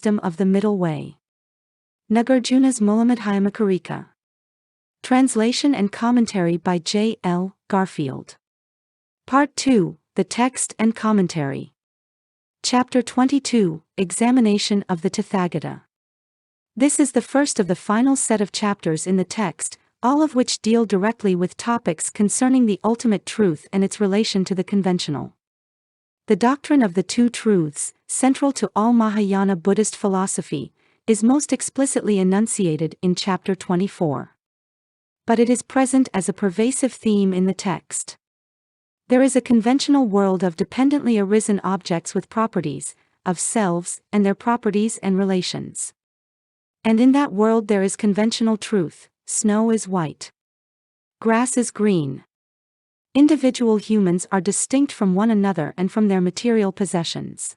wisdom of the middle way. Nagarjuna's Madhyamika. Translation and commentary by J. L. Garfield. Part 2, the text and commentary. Chapter 22, Examination of the Tathagata. This is the first of the final set of chapters in the text, all of which deal directly with topics concerning the ultimate truth and its relation to the conventional. The doctrine of the two truths, central to all Mahayana Buddhist philosophy, is most explicitly enunciated in Chapter 24. But it is present as a pervasive theme in the text. There is a conventional world of dependently arisen objects with properties, of selves and their properties and relations. And in that world there is conventional truth: snow is white. Grass is green. Individual humans are distinct from one another and from their material possessions.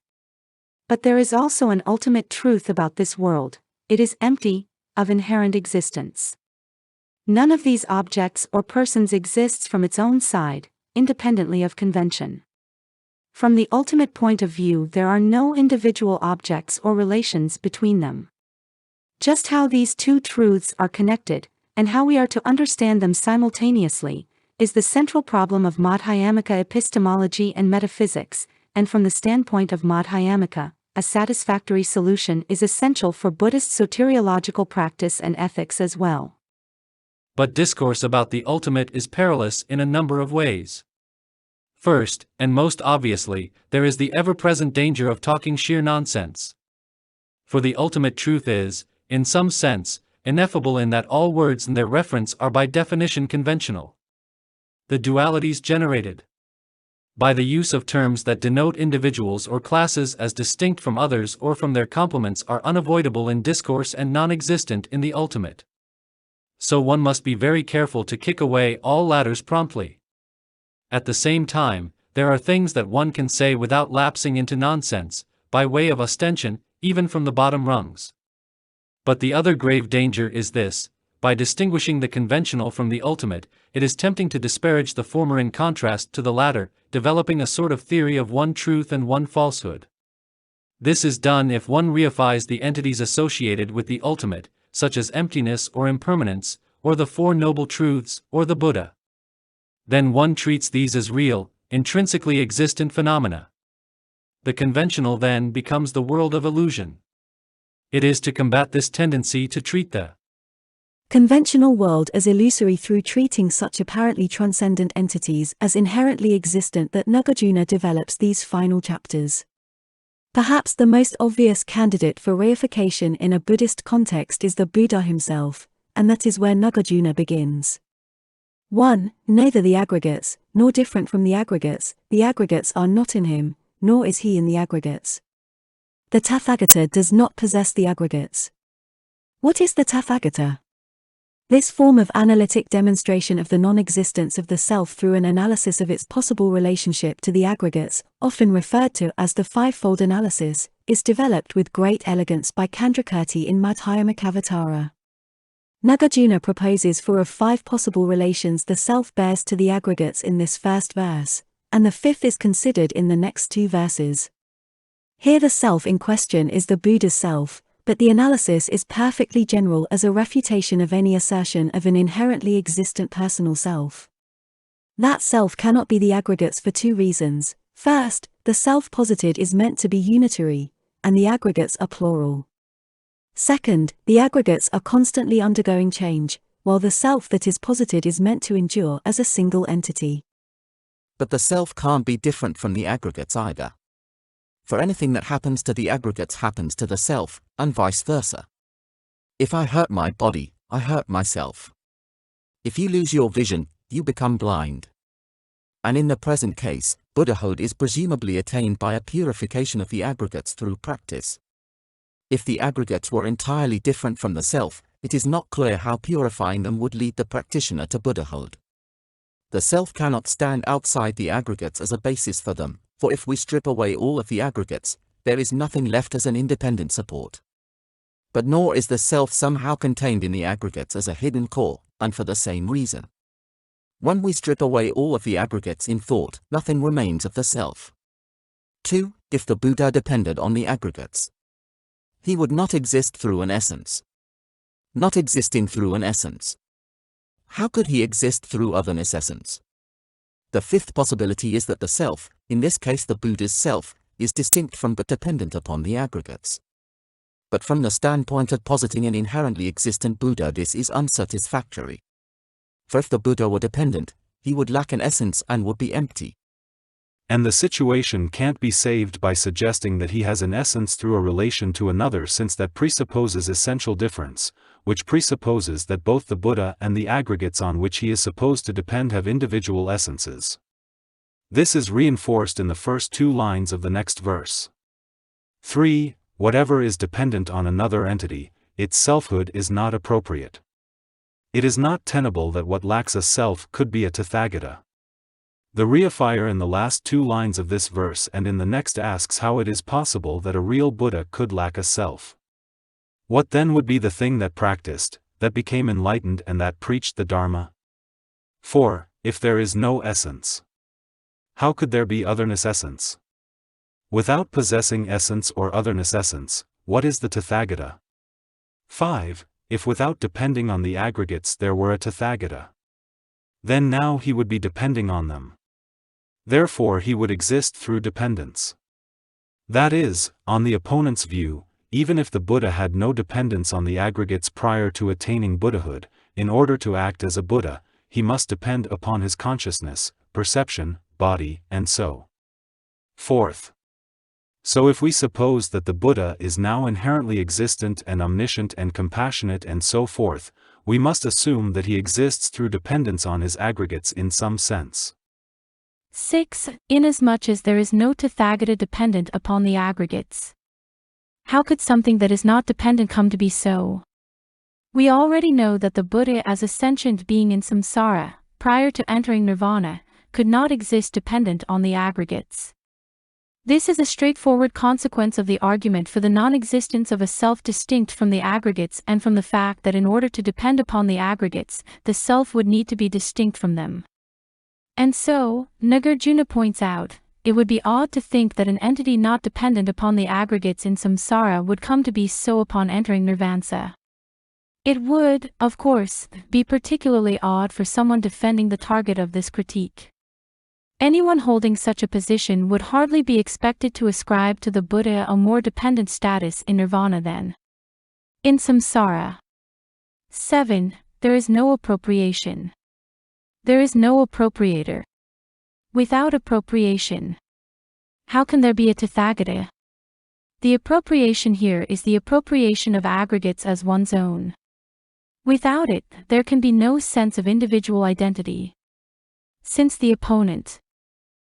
But there is also an ultimate truth about this world: it is empty of inherent existence. None of these objects or persons exists from its own side, independently of convention. From the ultimate point of view, there are no individual objects or relations between them. Just how these two truths are connected, and how we are to understand them simultaneously, is the central problem of Madhyamika epistemology and metaphysics, and from the standpoint of Madhyamika, a satisfactory solution is essential for Buddhist soteriological practice and ethics as well. But discourse about the ultimate is perilous in a number of ways. First, and most obviously, there is the ever-present danger of talking sheer nonsense. For the ultimate truth is, in some sense, ineffable in that all words and their reference are by definition conventional. The dualities generated by the use of terms that denote individuals or classes as distinct from others or from their complements are unavoidable in discourse and non-existent in the ultimate. So one must be very careful to kick away all ladders promptly. At the same time, there are things that one can say without lapsing into nonsense, by way of ostension, even from the bottom rungs. But the other grave danger is this: by distinguishing the conventional from the ultimate, it is tempting to disparage the former in contrast to the latter, developing a sort of theory of one truth and one falsehood. This is done if one reifies the entities associated with the ultimate, such as emptiness or impermanence, or the Four Noble Truths, or the Buddha. Then one treats these as real, intrinsically existent phenomena. The conventional then becomes the world of illusion. It is to combat this tendency to treat the conventional world as illusory through treating such apparently transcendent entities as inherently existent that Nagarjuna develops these final chapters. Perhaps the most obvious candidate for reification in a Buddhist context is the Buddha himself, and that is where Nagarjuna begins. 1. Neither the aggregates, nor different from the aggregates are not in him, nor is he in the aggregates. The Tathagata does not possess the aggregates. What is the Tathagata? This form of analytic demonstration of the non-existence of the self through an analysis of its possible relationship to the aggregates, often referred to as the fivefold analysis, is developed with great elegance by Candrakirti in Madhyamika. Nagarjuna proposes four of five possible relations the self bears to the aggregates in this first verse, and the fifth is considered in the next two verses. Here the self in question is the Buddha's self, but the analysis is perfectly general as a refutation of any assertion of an inherently existent personal self. That self cannot be the aggregates for two reasons. First, the self posited is meant to be unitary, and the aggregates are plural. Second, the aggregates are constantly undergoing change, while the self that is posited is meant to endure as a single entity. But the self can't be different from the aggregates either. For anything that happens to the aggregates happens to the self, and vice versa. If I hurt my body, I hurt myself. If you lose your vision, you become blind. And in the present case, Buddhahood is presumably attained by a purification of the aggregates through practice. If the aggregates were entirely different from the self, it is not clear how purifying them would lead the practitioner to Buddhahood. The self cannot stand outside the aggregates as a basis for them, for if we strip away all of the aggregates, there is nothing left as an independent support. But nor is the self somehow contained in the aggregates as a hidden core, and for the same reason. When we strip away all of the aggregates in thought, nothing remains of the self. 2. If the Buddha depended on the aggregates. He would not exist through an essence. Not existing through an essence. How could he exist through otherness essence? The fifth possibility is that the self, in this case the Buddha's self, is distinct from but dependent upon the aggregates. But from the standpoint of positing an inherently existent Buddha, this is unsatisfactory. For if the Buddha were dependent, he would lack an essence and would be empty. And the situation can't be saved by suggesting that he has an essence through a relation to another, since that presupposes essential difference, which presupposes that both the Buddha and the aggregates on which he is supposed to depend have individual essences. This is reinforced in the first two lines of the next verse. 3. Whatever is dependent on another entity, its selfhood is not appropriate. It is not tenable that what lacks a self could be a Tathagata. The reifier in the last two lines of this verse and in the next asks how it is possible that a real Buddha could lack a self. What then would be the thing that practiced, that became enlightened and that preached the Dharma? 4. If there is no essence, how could there be otherness essence? Without possessing essence or otherness essence, what is the Tathagata? 5. If without depending on the aggregates there were a Tathagata, then now he would be depending on them. Therefore he would exist through dependence. That is, on the opponent's view, even if the Buddha had no dependence on the aggregates prior to attaining Buddhahood, in order to act as a Buddha, he must depend upon his consciousness, perception, body, and so forth. So if we suppose that the Buddha is now inherently existent and omniscient and compassionate and so forth, we must assume that he exists through dependence on his aggregates in some sense. 6. Inasmuch as there is no Tathagata dependent upon the aggregates, how could something that is not dependent come to be so? We already know that the Buddha as a sentient being in samsara, prior to entering nirvana, could not exist dependent on the aggregates. This is a straightforward consequence of the argument for the non-existence of a self distinct from the aggregates and from the fact that in order to depend upon the aggregates, the self would need to be distinct from them. And so, Nagarjuna points out, it would be odd to think that an entity not dependent upon the aggregates in samsara would come to be so upon entering nirvana. It would, of course, be particularly odd for someone defending the target of this critique. Anyone holding such a position would hardly be expected to ascribe to the Buddha a more dependent status in nirvana than in samsara. 7. There is no appropriation. There is no appropriator. Without appropriation, how can there be a Tathagata? The appropriation here is the appropriation of aggregates as one's own. Without it, there can be no sense of individual identity. Since the opponent,